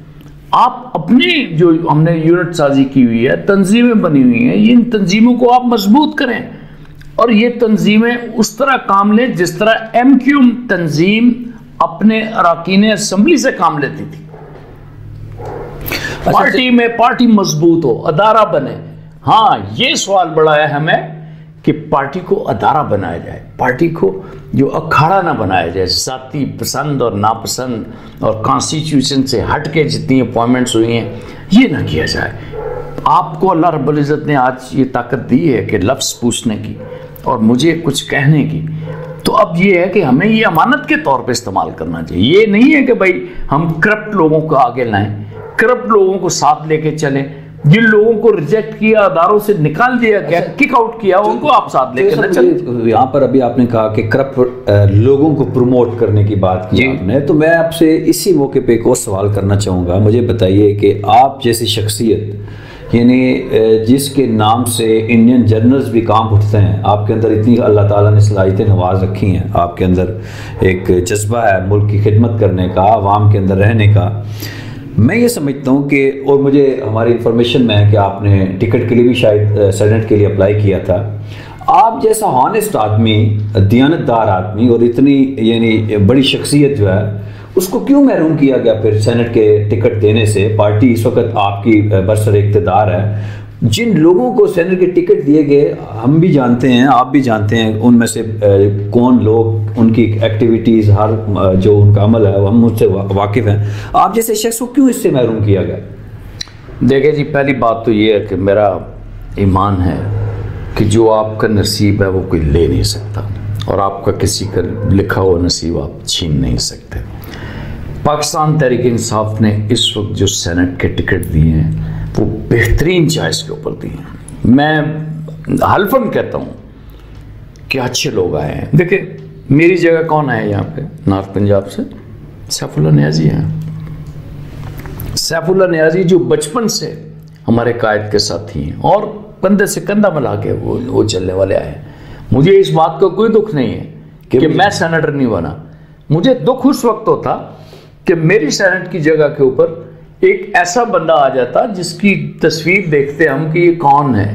S2: आप अपनी जो हमने यूनिट साजी की हुई है, तंजीमें बनी हुई हैं, इन तंजीमों को आप मजबूत करें और ये तंजीमें उस तरह काम लें जिस तरह MQ तंजीम अपने अरकान असम्बली से काम लेती थी। पार्टी में पार्टी मजबूत हो, अदारा बने। हाँ, ये सवाल बड़ा है हमें कि पार्टी को अदारा बनाया जाए, पार्टी को जो अखाड़ा ना बनाया जाए। जाती पसंद और नापसंद और कॉन्स्टिट्यूशन से हट के जितनी अपॉइंटमेंट्स हुई हैं ये ना किया जाए। आपको अल्लाह रब्बुल इज़्ज़त ने आज ये ताकत दी है कि लफ्ज़ पूछने की और मुझे कुछ कहने की, तो अब ये है कि हमें ये अमानत के तौर पे इस्तेमाल करना चाहिए। ये नहीं है कि भाई हम करप्ट लोगों को आगे लाएं, करप्ट लोगों को साथ लेके चलें। जिन लोगों को रिजेक्ट किया, अदारों से निकाल दिया गया, किक आउट किया, उनको आप साथ लेके न चलें।
S1: यहाँ पर अभी आपने कहा कि करप्ट लोगों को प्रमोट करने की बात की आपने, तो मैं आपसे इसी मौके पे एक और सवाल करना चाहूँगा। मुझे बताइए कि आप जैसी शख्सियत, यानी जिसके नाम से इंडियन जर्नल्स भी काम उठते हैं, आपके अंदर इतनी अल्लाह ताला ने सलाहियतें नवाज रखी हैं, आपके अंदर एक जज्बा है मुल्क की खिदमत करने का, आवाम के अंदर रहने का। मैं ये समझता हूँ कि, और मुझे हमारी इन्फॉर्मेशन में है कि आपने टिकट के लिए भी शायद सेनेट के लिए अप्लाई किया था। आप जैसा हॉनेस्ट आदमी, दियानतदार आदमी और इतनी यानी बड़ी शख्सियत जो है, उसको क्यों महरूम किया गया फिर सेनेट के टिकट देने से? पार्टी इस वक्त आपकी बरसर इक़्तिदार है। जिन लोगों को सेनेट के टिकट दिए गए, हम भी जानते हैं, आप भी जानते हैं उनमें से कौन लोग, उनकी एक्टिविटीज़, हर जो उनका अमल है हम मुझसे वाकिफ़ हैं। आप जैसे शख्स को क्यों इससे महरूम किया गया?
S2: देखिए जी, पहली बात तो ये है कि मेरा ईमान है कि जो आपका नसीब है वो कोई ले नहीं सकता, और आपका किसी का लिखा हुआ नसीब आप छीन नहीं सकते। पाकिस्तान तहरीक इंसाफ ने इस वक्त जो सेनेट के टिकट दिए हैं वो बेहतरीन चॉइस के ऊपर दिए हैं। मैं हल्फन कहता हूँ कि अच्छे लोग आए हैं। देखिए मेरी जगह कौन है यहाँ पे नॉर्थ पंजाब से? सैफुल्लाह नियाज़ी हैं। सैफुल्लाह नियाज़ी जो बचपन से हमारे कायद के साथी हैं और कंधे से कंधा मिला के वो चलने वाले आए हैं। मुझे इस बात का कोई दुख नहीं है कि मैं सेनेटर नहीं बना। मुझे दुख उस वक्त होता कि मेरी सेनेट की जगह के ऊपर एक ऐसा बंदा आ जाता जिसकी तस्वीर देखते हम कि ये कौन है।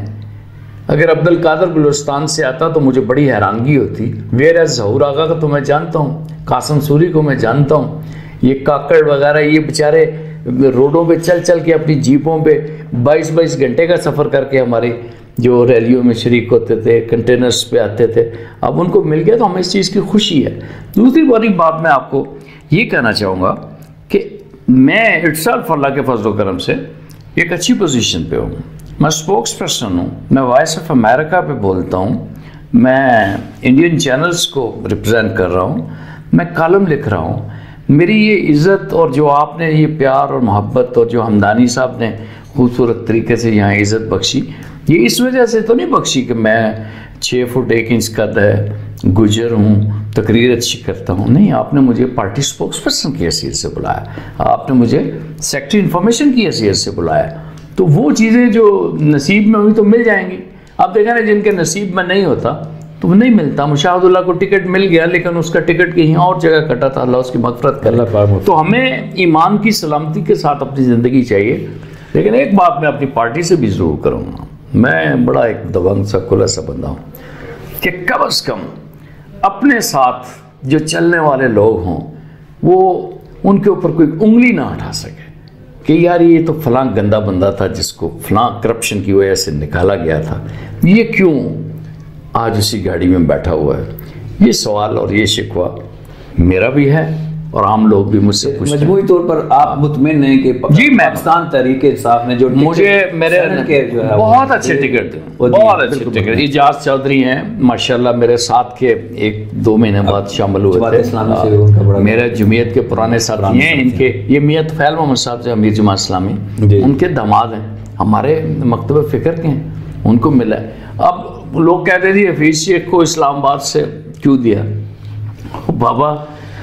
S2: अगर अब्दुल कादर बलूचिस्तान से आता तो मुझे बड़ी हैरानगी होती। वेर एज ज़हूर आगा को तो मैं जानता हूँ, कासिम सूरी को मैं जानता हूँ, ये काकड़ वगैरह ये बेचारे रोडों पे चल चल के अपनी जीपों पे 22-22 घंटे का सफ़र करके हमारी जो रैलियों में शरीक होते थे, कंटेनर्स पे आते थे। अब उनको मिल गया तो हमें इस चीज़ की खुशी है। दूसरी बड़ी बात मैं आपको ये कहना चाहूँगा कि मैं इट्सल्फ अल्लाह के फजल करम से एक अच्छी पोजीशन पे हूँ। मैं स्पोक्स पर्सन हूँ, मैं वॉइस ऑफ अमेरिका पे बोलता हूँ, मैं इंडियन चैनल्स को रिप्रेजेंट कर रहा हूँ, मैं कॉलम लिख रहा हूँ। मेरी ये इज़्ज़त और जो आपने ये प्यार और मोहब्बत और जो हमदानी साहब ने खूबसूरत तरीके से यहाँ इज़्ज़त बख्शी, ये इस वजह से तो नहीं बख्शी कि मैं 6 फुट 1 इंच कद है, गुजर हूँ, तकरीर अच्छी करता हूँ। नहीं, आपने मुझे पार्टी स्पोक्स पर्सन की हैसियत से बुलाया, आपने मुझे सेक्रेटरी इन्फॉर्मेशन की हैसियत से बुलाया। तो वो चीज़ें जो नसीब में हुई तो मिल जाएंगी। आप देखें ना, जिनके नसीब में नहीं होता तो वो नहीं मिलता। मुशाहिदुल्लाह को टिकट मिल गया लेकिन उसका टिकट कहीं और जगह कटा था, अल्लाह उसकी मग़फ़िरत करे। तो हमें ईमान की सलामती के साथ अपनी ज़िंदगी चाहिए। लेकिन एक बात मैं अपनी पार्टी से भी ज़रूर करूँगा, मैं बड़ा एक दबंग सा खुला सा बंदा हूँ कि कम अज़ कम अपने साथ जो चलने वाले लोग हों वो उनके ऊपर कोई उंगली ना उठा सके कि यार ये तो फलां गंदा बंदा था जिसको फलां करप्शन की वजह से निकाला गया था, ये क्यों आज उसी गाड़ी में बैठा हुआ है। ये सवाल और ये शिकवा मेरा भी है और आम लोग भी मुझसे पूछते हैं।
S1: मजमूई तौर पर आप मुतमिन हैं कि
S2: जी मैं
S1: पाकिस्तान तहरीक इंसाफ ने जो
S2: मुझे मेरे जो है बहुत अच्छे टिकट, बहुत अच्छे टिकट। इजाज चौधरी हैं माशाल्लाह, मेरे साथ के 1-2 महीने बाद शामिल हुए थे। मेरे जमीयत के पुराने साथी हैं। इनके ये मियां फैल मोहम्मद साहब से अमीर जमात इस्लामी, उनके दामाद हैं, हमारे मकतब फ़िक्र के हैं, उनको मिला है। अब लोग कहते थे हफीज़ शेख को इस्लामाबाद से क्यों दिया? बाबा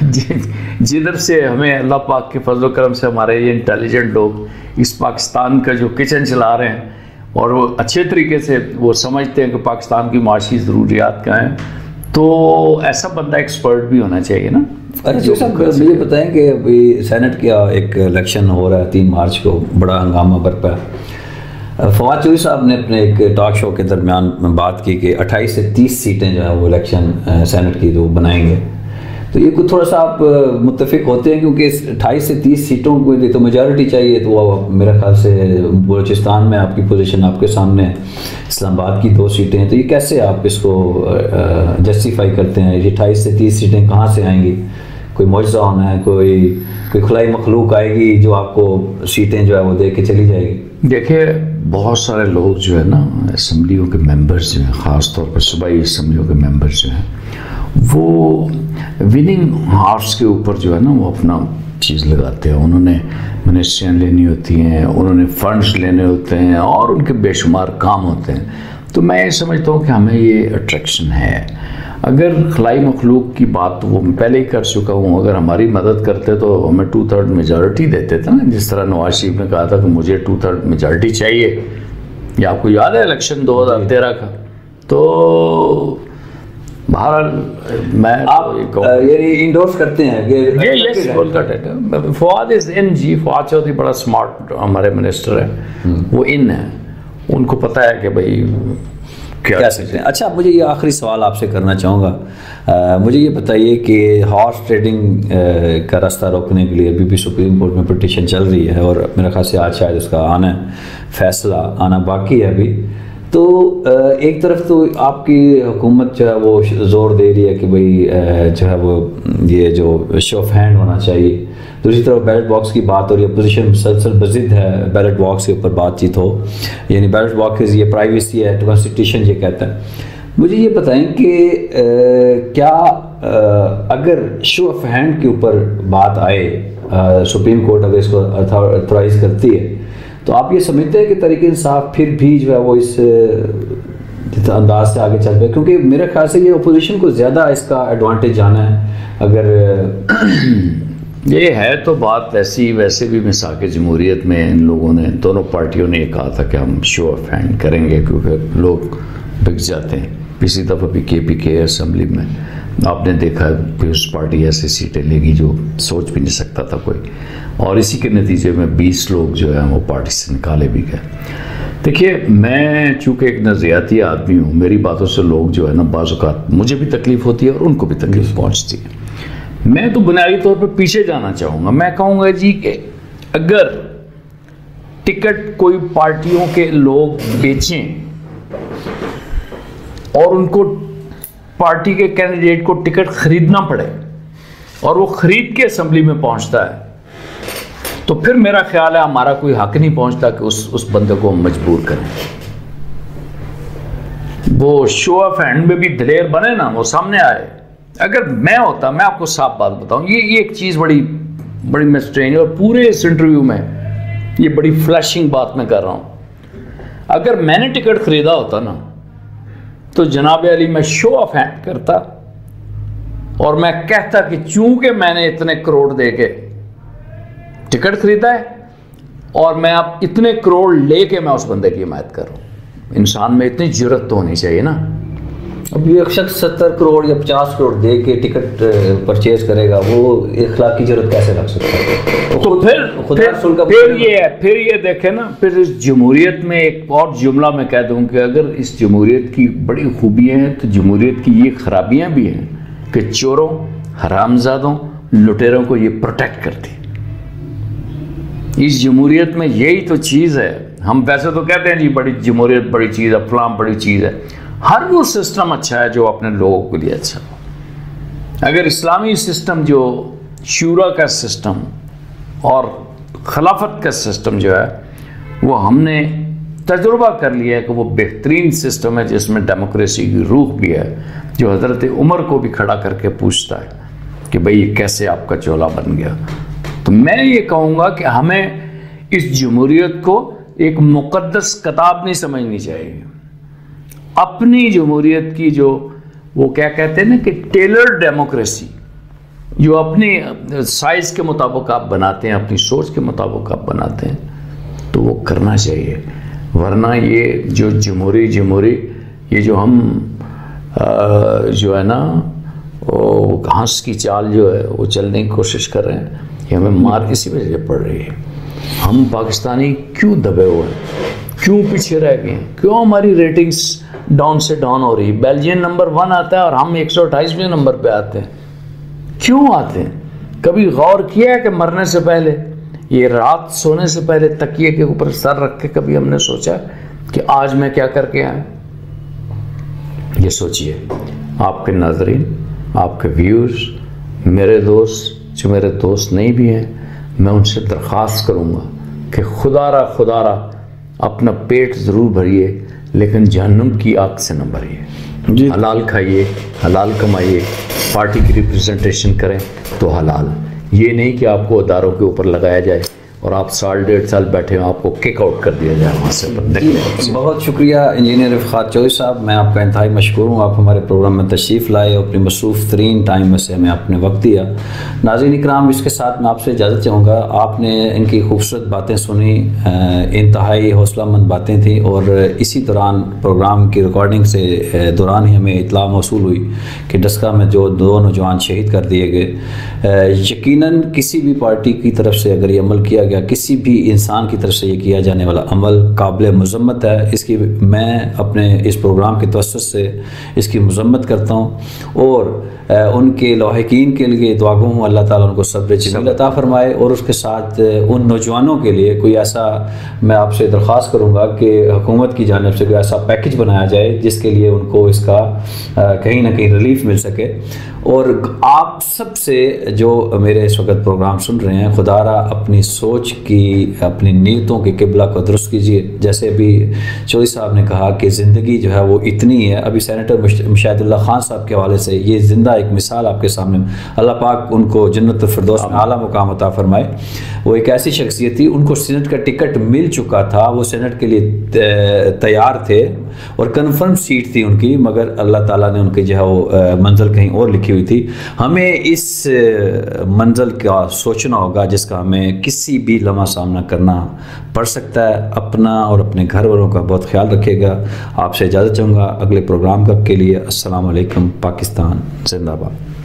S2: जिधर से हमें अल्लाह पाक के फजल करम से हमारे ये इंटेलिजेंट लोग इस पाकिस्तान का जो किचन चला रहे हैं और वो अच्छे तरीके से वो समझते हैं कि पाकिस्तान की माशी ज़रूरियात क्या हैं, तो ऐसा बंदा एक्सपर्ट भी होना चाहिए ना।
S1: अच्छा साहब, मुझे बताएं कि अभी सेनेट का एक इलेक्शन हो रहा है 3 मार्च को, बड़ा हंगामा बरपा है। फवाद चौधरी साहब ने अपने एक टॉक शो के दरमियान बात की कि 28 से 30 सीटें जो है वो इलेक्शन सेनेट की जो बनाएंगे। तो ये कुछ थोड़ा सा आप मुत्तफिक होते हैं क्योंकि 28 से 30 सीटों को तो मेजॉरिटी चाहिए। तो मेरे ख्याल से बलूचिस्तान में आपकी पोजीशन आपके सामने, इस्लामाबाद की 2 सीटें हैं, तो ये कैसे आप इसको जस्टिफाई करते हैं? ये 28 से 30 सीटें कहाँ से आएंगी? कोई मौजज़ा होना है, कोई खुलाई मखलूक आएगी जो आपको सीटें जो है वो दे के चली जाएगी?
S2: देखिए बहुत सारे लोग जो है ना असम्बलियों के मेंबर्स जो हैं, ख़ास तौर पर सूबाई असम्बलियों के मेंबर्स जो हैं, वो विनिंग हार्स के ऊपर जो है ना वो अपना चीज़ लगाते हैं। उन्होंने मिनिस्ट्रियाँ लेनी होती हैं, उन्होंने फंड्स लेने होते हैं और उनके बेशुमार काम होते हैं। तो मैं ये समझता हूँ कि हमें ये अट्रैक्शन है। अगर खलाई मखलूक की बात तो वो मैं पहले ही कर चुका हूँ, अगर हमारी मदद करते तो हमें 2/3 मेजॉरिटी देते थे ना, जिस तरह नवाज शरीफ ने कहा था कि मुझे 2/3 मेजॉरिटी चाहिए। ये आपको याद है इलेक्शन 2013 का? तो बहरहाल मैं
S1: आप ये इंडोर्स करते हैं कि
S2: फवाद इज इन जी। फवाद चौधरी बड़ा स्मार्ट हमारे मिनिस्टर हैं, वो इन है, उनको पता है कि भाई क्या
S1: सकते हैं। अच्छा, मुझे ये आखिरी सवाल आपसे करना चाहूँगा। मुझे ये बताइए कि हॉर्स ट्रेडिंग का रास्ता रोकने के लिए अभी भी सुप्रीम कोर्ट में पिटीशन चल रही है और मेरे ख्याल से आज शायद उसका फैसला आना बाकी है अभी। तो एक तरफ तो आपकी हुकूमत जो है वो ज़ोर दे रही है कि भाई जो है वो ये जो शो ऑफ हैंड होना चाहिए, दूसरी तरफ बैलेट बॉक्स की बात हो रही है, अपोजिशन मुसलसल बज़िद है बैलेट बॉक्स के ऊपर बातचीत हो, यानी बैलेट बॉक्स ये प्राइवेसी है, कॉन्स्टिट्यूशन ये कहता है। मुझे ये बताएं कि क्या अगर शो ऑफ हैंड के ऊपर बात आए, सुप्रीम कोर्ट अगर इसको अथॉराइज करती है, तो आप ये समझते हैं कि तहरीक इंसाफ फिर भी जो है वो इस अंदाज से आगे चल पाए, क्योंकि मेरे ख्याल से ये अपोजिशन को ज़्यादा इसका एडवांटेज जाना है। अगर
S2: ये है तो बात ऐसी, वैसे भी मिसाक जमहूरियत में इन लोगों ने, दोनों पार्टियों ने ये कहा था कि हम शो ऑफ हैंड करेंगे क्योंकि लोग बिक जाते हैं। पिछली दफ़ा भी KPK असम्बली में आपने देखा पीपल्स पार्टी ऐसी सीटें लेगी जो सोच भी नहीं सकता था कोई, और इसी के नतीजे में 20 लोग जो है वो पार्टी से निकाले भी गए। देखिए, मैं चूँकि एक नज़रियाती आदमी हूँ, मेरी बातों से लोग जो है ना बाज़ औक़ात मुझे भी तकलीफ़ होती है और उनको भी तकलीफ़ पहुँचती है। मैं तो बुनियादी तौर पर पीछे जाना चाहूँगा। मैं कहूँगा जी कि अगर टिकट कोई पार्टियों के लोग बेचें और उनको पार्टी के कैंडिडेट को टिकट खरीदना पड़े और वो खरीद के असेंबली में पहुंचता है, तो फिर मेरा ख्याल है हमारा कोई हक नहीं पहुंचता कि उस बंदे को हम मजबूर करें। वो शो ऑफ हैंड में भी दिलेर बने ना, वो सामने आए। अगर मैं होता, मैं आपको साफ बात बताऊं, ये एक चीज़ बड़ी मैं स्ट्रेंज, और पूरे इस इंटरव्यू में ये बड़ी फ्लैशिंग बात मैं कर रहा हूं। अगर मैंने टिकट खरीदा होता ना, तो जनाब अली मैं शो ऑफ हैंड करता और मैं कहता कि चूंकि मैंने इतने करोड़ दे के टिकट खरीदा है और मैं अब इतने करोड़ लेके मैं उस बंदे की हिमायत कर रहा हूं। इंसान में इतनी जुर्रत तो होनी चाहिए ना।
S1: अब ये एक शख्स 70 करोड़ या 50 करोड़ दे के टिकट परचेज करेगा, वो इखलाकी जरूरत कैसे रख सकता है?
S2: तो फिर ये देखें ना, फिर इस जमहूरियत में एक और जुमला मैं कह दूं कि अगर इस जमहूरियत की बड़ी खूबियां हैं तो जमहूरियत की ये खराबियां भी हैं कि चोरों, हरामजादों, लुटेरों को ये प्रोटेक्ट करती। इस जमहूरियत में यही तो चीज़ है। हम वैसे तो कहते हैं जी बड़ी जमहूरियत बड़ी चीज़ है, फलां बड़ी चीज़ है। हर वो सिस्टम अच्छा है जो अपने लोगों के लिए अच्छा हो। अगर इस्लामी सिस्टम, जो शूरा का सिस्टम और खिलाफत का सिस्टम जो है, वो हमने तजुर्बा कर लिया है कि वो बेहतरीन सिस्टम है जिसमें डेमोक्रेसी की रूह भी है, जो हज़रत उमर को भी खड़ा करके पूछता है कि भाई ये कैसे आपका चोला बन गया। तो मैं ये कहूँगा कि हमें इस जमहूरियत को एक मुक़द्दस किताब नहीं समझनी चाहिए। अपनी जमहूरियत की जो वो क्या कहते हैं ना कि टेलर डेमोक्रेसी, जो अपनी साइज़ के मुताबिक आप बनाते हैं, अपनी सोच के मुताबिक आप बनाते हैं, तो वो करना चाहिए। वरना ये जो जमहूरी ये जो हम जो है ना वो हंस की चाल जो है वो चलने की कोशिश कर रहे हैं, ये हमें मार इसी वजह से पड़ रही है। हम पाकिस्तानी क्यों दबे हुए हैं, क्यों पीछे रह गए हैं, क्यों हमारी रेटिंग्स डाउन से डाउन हो रही है? बेल्जियम नंबर 1 आता है और हम 128वें नंबर पे आते हैं। क्यों आते हैं? कभी गौर किया है कि मरने से पहले, ये रात सोने से पहले तकिए के ऊपर सर रख के कभी हमने सोचा कि आज मैं क्या करके आया? ये सोचिए आपके नाज़रीन, आपके व्यूअर्स, मेरे दोस्त जो मेरे दोस्त नहीं भी हैं, मैं उनसे दरख्वास्त करूँगा कि खुदारा अपना पेट ज़रूर भरिए, लेकिन जहन्नुम की आग से न भरिए। हलाल खाइए, हलाल कमाइए, पार्टी की रिप्रेजेंटेशन करें तो हलाल, ये नहीं कि आपको अदारों के ऊपर लगाया जाए और आप 1.5 साल बैठे हो, आपको किक आउट कर दिया जाए वहाँ से।
S1: बहुत शुक्रिया इंजीनियर इफ़ात चौधरी साहब, मैं आपका इंतहाई मशकूर हूँ। आप हमारे प्रोग्राम में तशरीफ़ लाए और अपनी मसरूफ़ तरीन टाइम में से हमें आपने वक्त दिया। नाज़रीन इकराम, इसके साथ मैं आपसे इजाज़त चाहूँगा। आपने इनकी खूबसूरत बातें सुनी, इंतहाई हौसलामंद बातें थी, और इसी दौरान प्रोग्राम की रिकॉर्डिंग से दौरान ही हमें इत्तला मौसूल हुई कि डस्का में जो 2 नौजवान शहीद कर दिए गए। यकीनन किसी भी पार्टी की तरफ से अगर ये अमल किया गया, किसी भी इंसान की तरफ से ये किया जाने वाला अमल काबिल मज़म्मत है। इसकी मैं अपने इस प्रोग्राम के तवस्सुत से इसकी मज़म्मत करता हूँ और उनके लाहिकीन के लिए दुआ गो हूँ, अल्लाह ताला उनको सब्र जमील अता फरमाए। और उसके साथ उन नौजवानों के लिए कोई ऐसा, मैं आपसे दरख्वास्त करूँगा कि हुकूमत की जानिब से कोई ऐसा पैकेज बनाया जाए जिसके लिए उनको इसका कहीं ना कहीं रिलीफ मिल सके। और आप सबसे जो मेरे इस वक्त प्रोग्राम सुन रहे हैं, खुदारा अपनी सोच की, अपनी नीयतों के किबला को दुरुस्त कीजिए। जैसे अभी चौधरी साहब ने कहा कि ज़िंदगी जो है वो इतनी है, अभी सेनेटर मुशाहिदुल्लाह खान साहब के हवाले से ये ज़िंदा एक मिसाल आपके सामने, अल्लाह पाक उनको जन्नत फिरदौस में आला मुकाम अता फरमाए। वो एक ऐसी शख्सियत थी, उनको सीनेट का टिकट मिल चुका था, वो सीनेट के लिए तैयार थे और कन्फर्म सीट थी उनकी, मगर अल्लाह ताला ने उनकी जो है वो मंजिल कहीं और लिखी हुई थी। हमें इस मंजिल का सोचना होगा जिसका हमें किसी भी लम्हा सामना करना पड़ सकता है। अपना और अपने घर वालों का बहुत ख्याल रखिएगा। आपसे इजाज़त चाहूँगा अगले प्रोग्राम के लिए। अस्सलाम वालेकुम। पाकिस्तान जिंदाबाद।